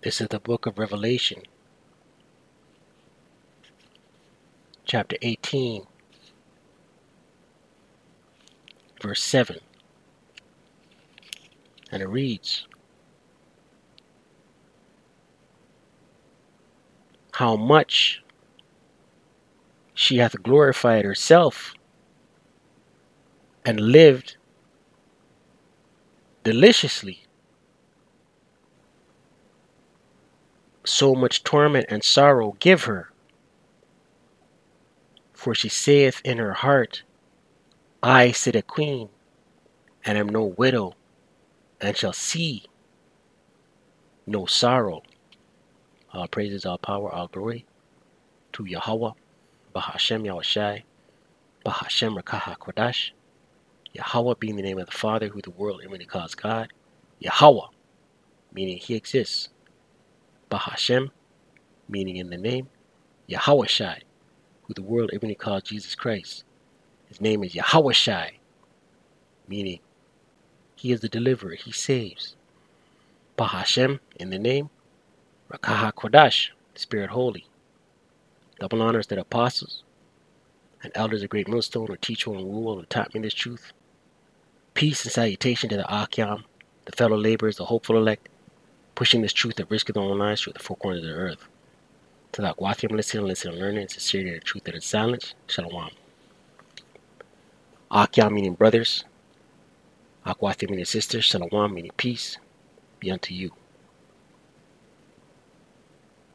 This is the book of Revelation, chapter 18, verse 7. And it reads, how much she hath glorified herself and lived deliciously. So much torment and sorrow give her. For she saith in her heart, I sit a queen, and am no widow, and shall see no sorrow. All praises, all power, all glory to Yahweh, Bahashem Yahushai, Bahashem Rakaha Kodash. Yahweh being the name of the Father, who the world inwardly calls God. Yahweh, meaning He exists. Bahashem, meaning in the name. Yahushai, who the world inwardly calls Jesus Christ. His name is Yahushai, meaning He is the deliverer, He saves. Bahashem, in the name. Rakaha Kodash, Spirit Holy. Double honors that apostles and elders of great millstone or teach and rule and taught me this truth. Peace and salutation to the Akyam, the fellow laborers, the hopeful elect, pushing this truth at risk of their own lives through the four corners of the earth. To the Akwathiam listening and learning, and sincerity and the truth that is silence. Shalom. Akyam meaning brothers. Akwathiam meaning sisters. Shalom meaning peace be unto you.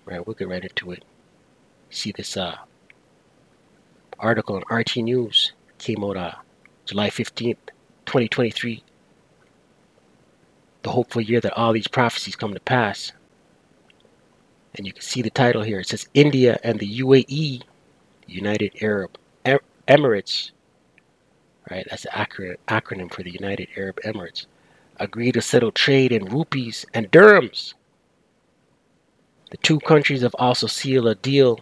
Right, we'll get right into it. See this article on RT News came out July 15th, 2023. The hopeful year that all these prophecies come to pass. And you can see the title here. It says India and the UAE, United Arab Emirates, right? That's the acronym for the United Arab Emirates, agree to settle trade in rupees and dirhams. The two countries have also sealed a deal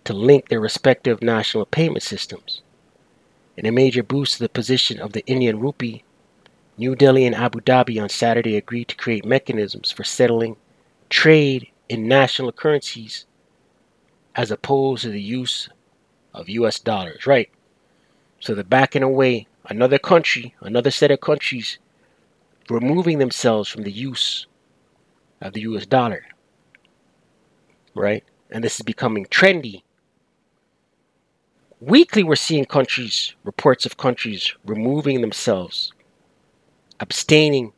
to link their respective national payment systems. In a major boost to the position of the Indian rupee, New Delhi and Abu Dhabi on Saturday agreed to create mechanisms for settling trade in national currencies as opposed to the use of US dollars, right? So they're backing away another country, another set of countries removing themselves from the use of the US dollar, right? And this is becoming trendy. Weekly, we're seeing reports of countries removing themselves, abstaining,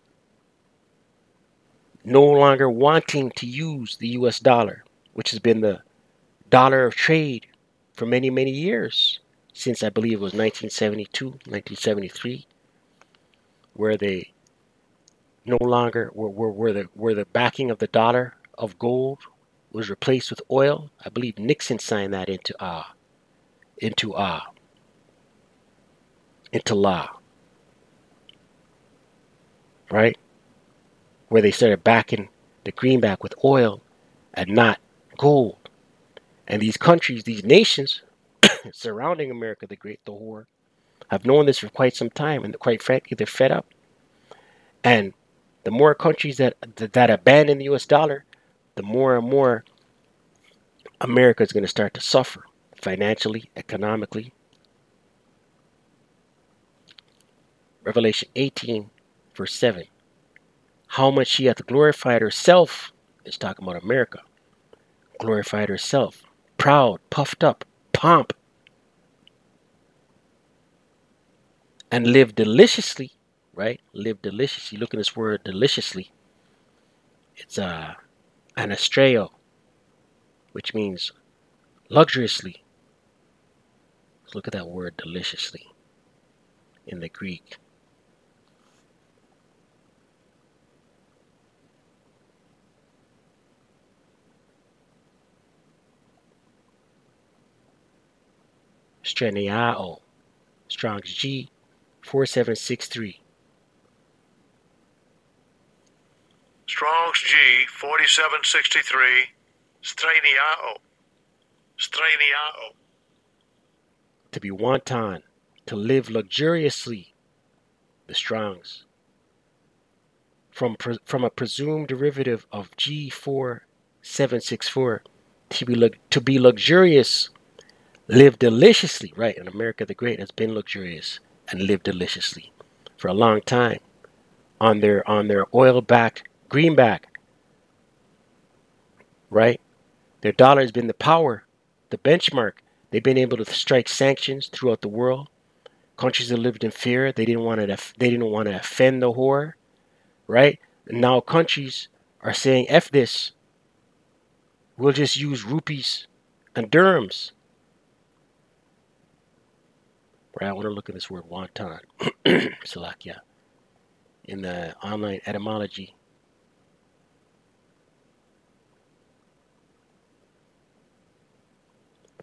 no longer wanting to use the US dollar, which has been the dollar of trade for many, many years, since I believe it was 1972, 1973, where they no longer where the backing of the dollar of gold was replaced with oil. I believe Nixon signed that into law, right? Where they started backing the greenback with oil and not gold. And these countries, these nations surrounding America the Great, the whore, have known this for quite some time, and quite frankly, they're fed up. And the more countries that abandon the US dollar, the more and more America is going to start to suffer financially, economically. Revelation 18, verse 7. How much she hath glorified herself, is talking about America, glorified herself, proud, puffed up, pomp, and lived deliciously, right? Live deliciously. Look at this word deliciously. It's anastreo, which means luxuriously. Look at that word deliciously in the Greek. Streniao, Strong's G 4763. Strong's G 4763. Streniao. To be wanton, to live luxuriously. The Strong's from a presumed derivative of G4764 to be luxurious, live deliciously, right? And America the Great has been luxurious and lived deliciously for a long time on their oil-backed greenback, right? Their dollar has been the power, the benchmark. They've been able to strike sanctions throughout the world. Countries that lived in fear, they didn't want to offend the whore, right? And now countries are saying, F this, we'll just use rupees and dirhams. Right, I want to look at this word wonton, Salakia, in the online etymology.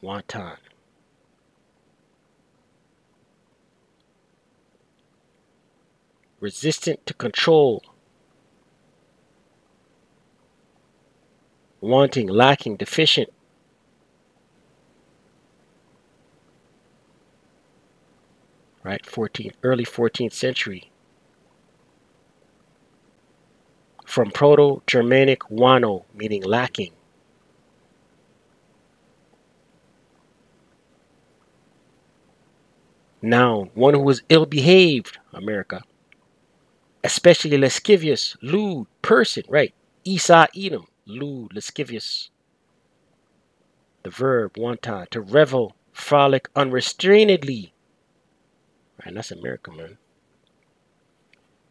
Wonton. Resistant to control, wanting, lacking, deficient. Right, early 14th century. From Proto-Germanic wano, meaning lacking. Noun, one who was ill-behaved, America. Especially lascivious, lewd, person, right? Isa Edom, lewd, lascivious. The verb, wanton, to revel, frolic unrestrainedly. Right, that's America, man.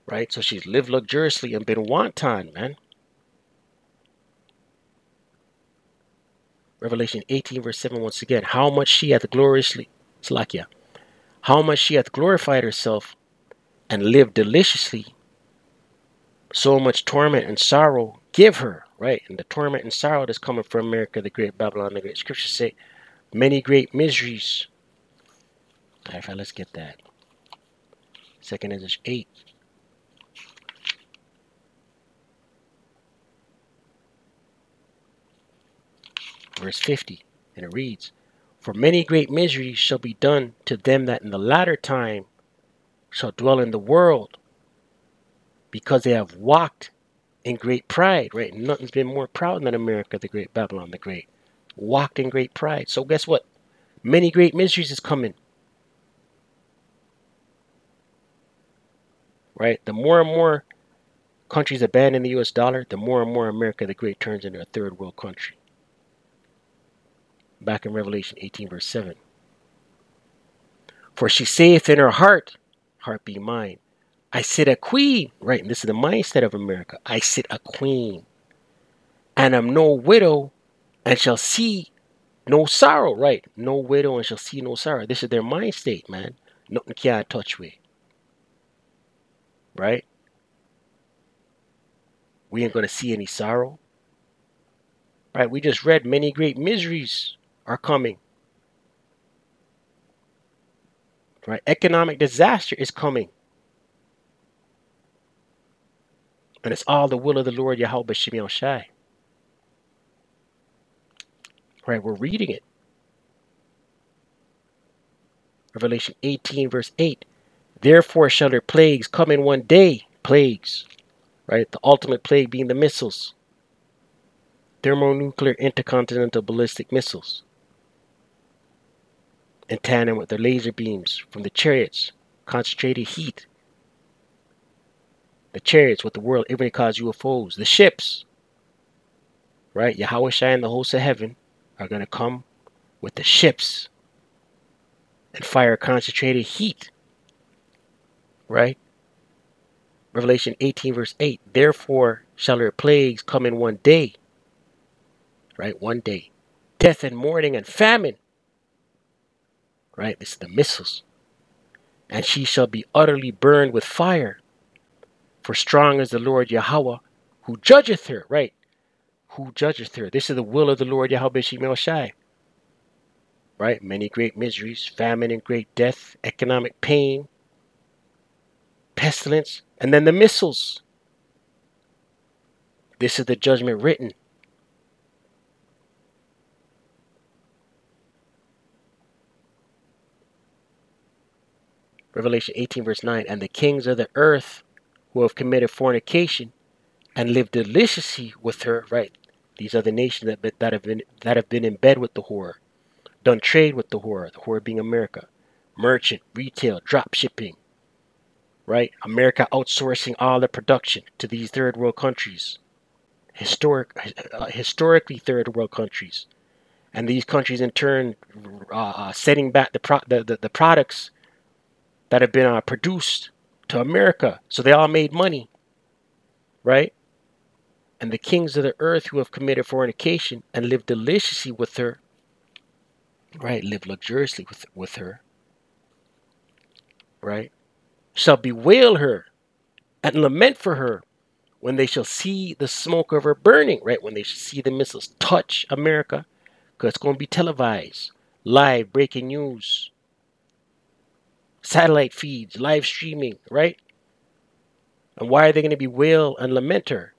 Right, so she's lived luxuriously and been wanton, man. Revelation 18, verse 7, once again. How much she hath gloriously, Salakia, how much she hath glorified herself and lived deliciously, so much torment and sorrow give her, right? And the torment and sorrow that's coming from America the Great, Babylon the Great. Scriptures say, many great miseries. All right, let's get that. 2nd Ezra 8. Verse 50. And it reads, for many great miseries shall be done to them that in the latter time shall dwell in the world, because they have walked in great pride, right? Nothing's been more proud than America the Great, Babylon the Great. Walked in great pride. So guess what? Many great miseries is coming. Right? The more and more countries abandon the US dollar, the more and more America the Great turns into a third world country. Back in Revelation 18, verse 7. For she saith in her heart, heart be mine, I sit a queen, right? And this is the mindset of America. I sit a queen, and am no widow, and shall see no sorrow, right? No widow, and shall see no sorrow. This is their mind state, man. Nothing can't touch me, right? We ain't going to see any sorrow, right? We just read many great miseries are coming, right? Economic disaster is coming. And it's all the will of the Lord Yahweh B'Shem Shai. Right, we're reading it. Revelation 18, verse 8. Therefore shall their plagues come in one day. Plagues. Right, the ultimate plague being the missiles. Thermonuclear intercontinental ballistic missiles. In tandem with the laser beams from the chariots. Concentrated heat. The chariots with the world even cause UFOs. The ships. Right, Yahweh Shai and the hosts of heaven are going to come with the ships and fire concentrated heat, right? Revelation 18, verse 8. Therefore shall their plagues come in one day, right? One day. Death and mourning and famine, right? This is the missiles. And she shall be utterly burned with fire. For strong is the Lord Yahweh who judgeth her, right? Who judgeth her. This is the will of the Lord Yahweh B'Shem Shai. Right? Many great miseries, famine and great death, economic pain, pestilence, and then the missiles. This is the judgment written. Revelation 18, verse 9. And the kings of the earth who have committed fornication and live deliciously with her, right? These are the nations that have been in bed with the whore, done trade with the whore being America, merchant, retail, drop shipping, right? America outsourcing all the production to these third world countries, historically third world countries, and these countries in turn setting back the products that have been produced to America, so they all made money, right? And the kings of the earth who have committed fornication and lived deliciously with her, right, live luxuriously with her, right, shall bewail her and lament for her when they shall see the smoke of her burning, right, when they shall see the missiles touch America, because it's going to be televised, live breaking news, satellite feeds, live streaming, right? And why are they going to bewail and lament her?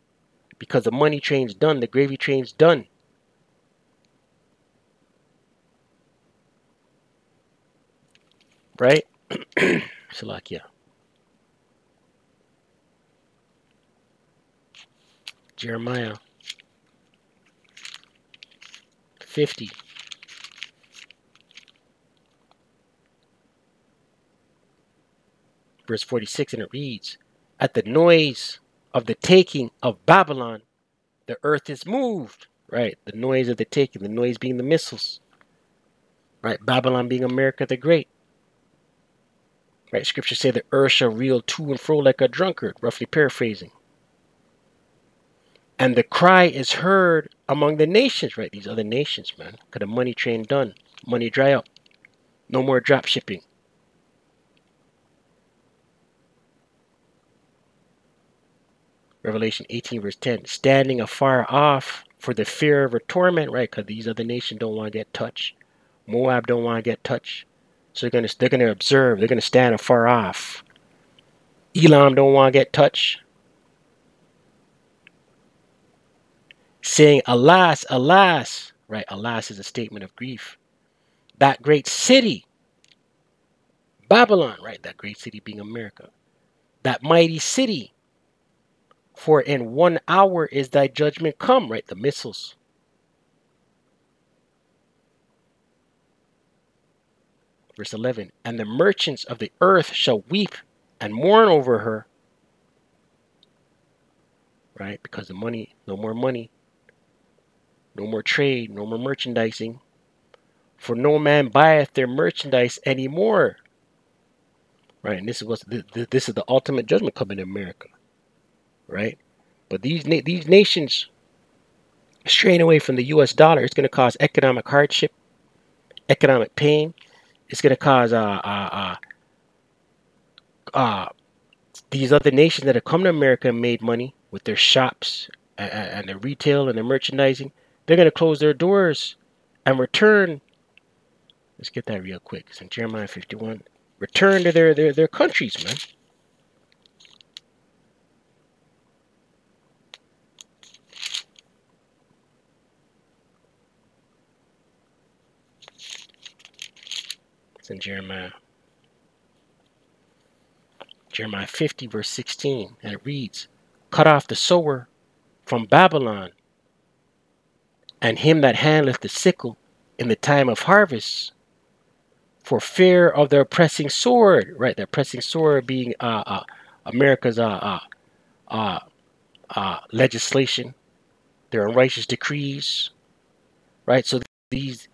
Because the money train's done, the gravy train's done, right? Salakia. Jeremiah 50. Verse 46, and it reads, at the noise of the taking of Babylon, the earth is moved. Right? The noise of the taking, the noise being the missiles. Right? Babylon being America the Great. Right? Scripture say the earth shall reel to and fro like a drunkard, roughly paraphrasing. And the cry is heard among the nations, right? These other nations, man. Because the money train done. Money dry up. No more drop shipping. Revelation 18 verse 10. Standing afar off for the fear of her torment, right? Because these other nations don't want to get touched. Moab don't want to get touched. So they're gonna observe. They're gonna stand afar off. Elam don't want to get touched. Saying, alas, alas. Right? Alas is a statement of grief. That great city, Babylon, right? That great city being America. That mighty city. For in 1 hour is thy judgment come, right? The missiles. Verse 11. And the merchants of the earth shall weep and mourn over her. Right? Because the money, no more trade, no more merchandising. For no man buyeth their merchandise anymore. Right? And this is the ultimate judgment coming to America. Right? But these nations straying away from the U.S. dollar, it's going to cause economic hardship, economic pain. It's going to cause these other nations that have come to America and made money with their shops and their retail and their merchandising. They're going to close their doors and return. Let's get that real quick. It's in Jeremiah 51. Return to their countries, man. It's in Jeremiah 50, verse 16. And it reads, cut off the sower from Babylon, and him that handleth the sickle in the time of harvest, for fear of the oppressing sword. Right? The oppressing sword being America's legislation, their unrighteous decrees, right? So these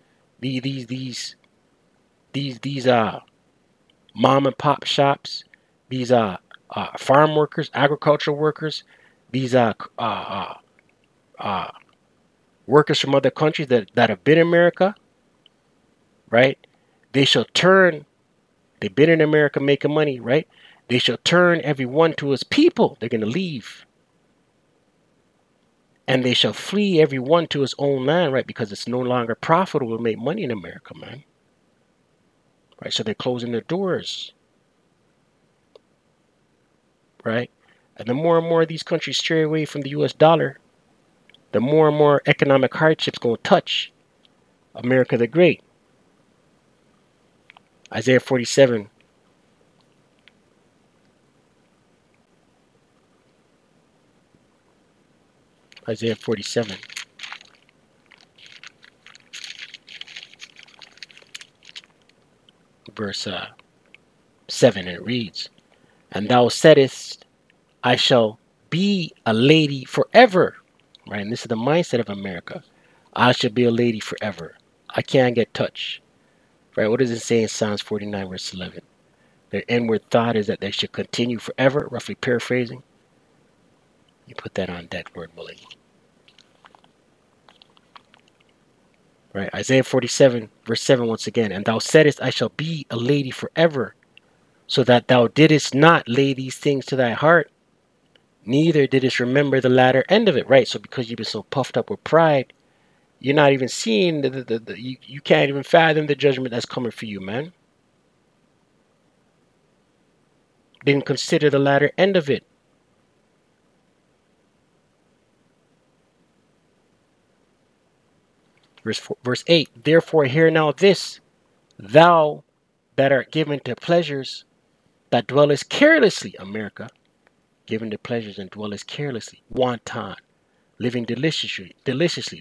mom and pop shops, these farm workers, agricultural workers, these workers from other countries that have been in America, right? They shall turn. They've been in America making money, right? They shall turn every one to his people. They're going to leave. And they shall flee every one to his own land, right? Because it's no longer profitable to make money in America, man. Right? So they're closing their doors. Right? And the more and more these countries stray away from the US dollar, the more and more economic hardships going to touch America the Great. Isaiah 47. Isaiah 47, verse 7, and it reads, "And thou saidst, I shall be a lady forever." Right? And this is the mindset of America. I shall be a lady forever. I can't get touched. Right? What does it say in Psalms 49, verse 11? Their inward thought is that they should continue forever, roughly paraphrasing. You put that on that word willing. Right? Isaiah 47, verse 7 once again. "And thou saidst, I shall be a lady forever, so that thou didst not lay these things to thy heart, neither didst remember the latter end of it." Right? So because you've been so puffed up with pride, you're not even seeing, you can't even fathom the judgment that's coming for you, man. Didn't consider the latter end of it. Verse 8, "Therefore hear now this, thou that art given to pleasures, that dwellest carelessly," America, given to pleasures and dwellest carelessly, wanton, living deliciously,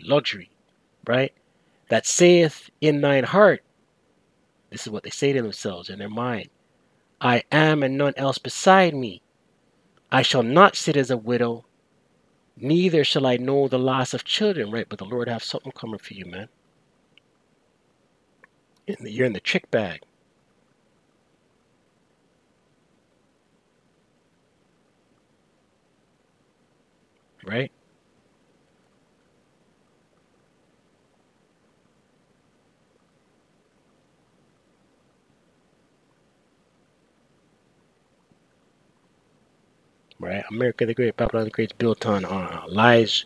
luxury, right? "That saith in thine heart," this is what they say to themselves in their mind, "I am and none else beside me. I shall not sit as a widow, neither shall I know the loss of children." Right? But the Lord have something coming for you, man. You're in the trick bag. Right? Right? America the Great, Babylon the Great is built on lies,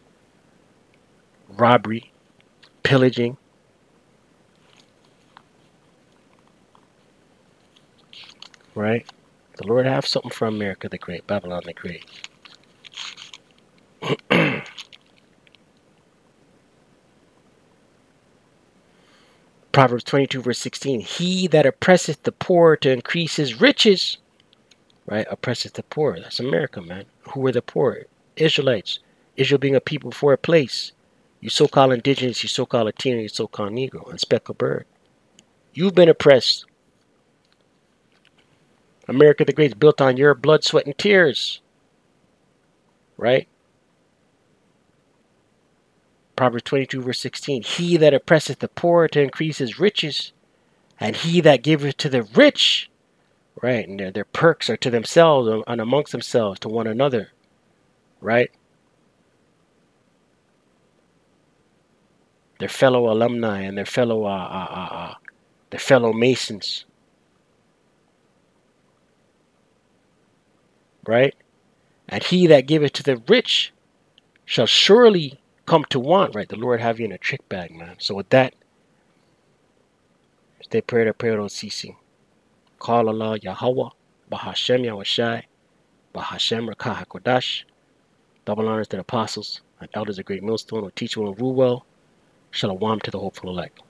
robbery, pillaging. Right? The Lord have something for America the Great, Babylon the Great. Proverbs 22, verse 16, "He that oppresseth the poor to increase his riches," right? Oppresseth the poor. That's America, man. Who were the poor? Israelites. Israel being a people for a place. You so-called indigenous, you so-called Latino, you so-called Negro, and speckled bird. You've been oppressed. America the Great is built on your blood, sweat, and tears. Right? Proverbs 22, verse 16, "He that oppresseth the poor to increase his riches, and he that giveth to the rich," right? And their perks are to themselves and amongst themselves, to one another. Right? Their fellow alumni and their fellow Masons. Right? "And he that giveth to the rich shall surely come to want." Right? The Lord have you in a trick bag, man. So with that, stay prayed up, prayer don't ceasing. Call Allah Yahweh, Bahashem Yahushai, Bahashem Rakah HaKodash. Double honors to the apostles and elders of Great Millstone who teach well and rule well. Shalom to the hopeful elect.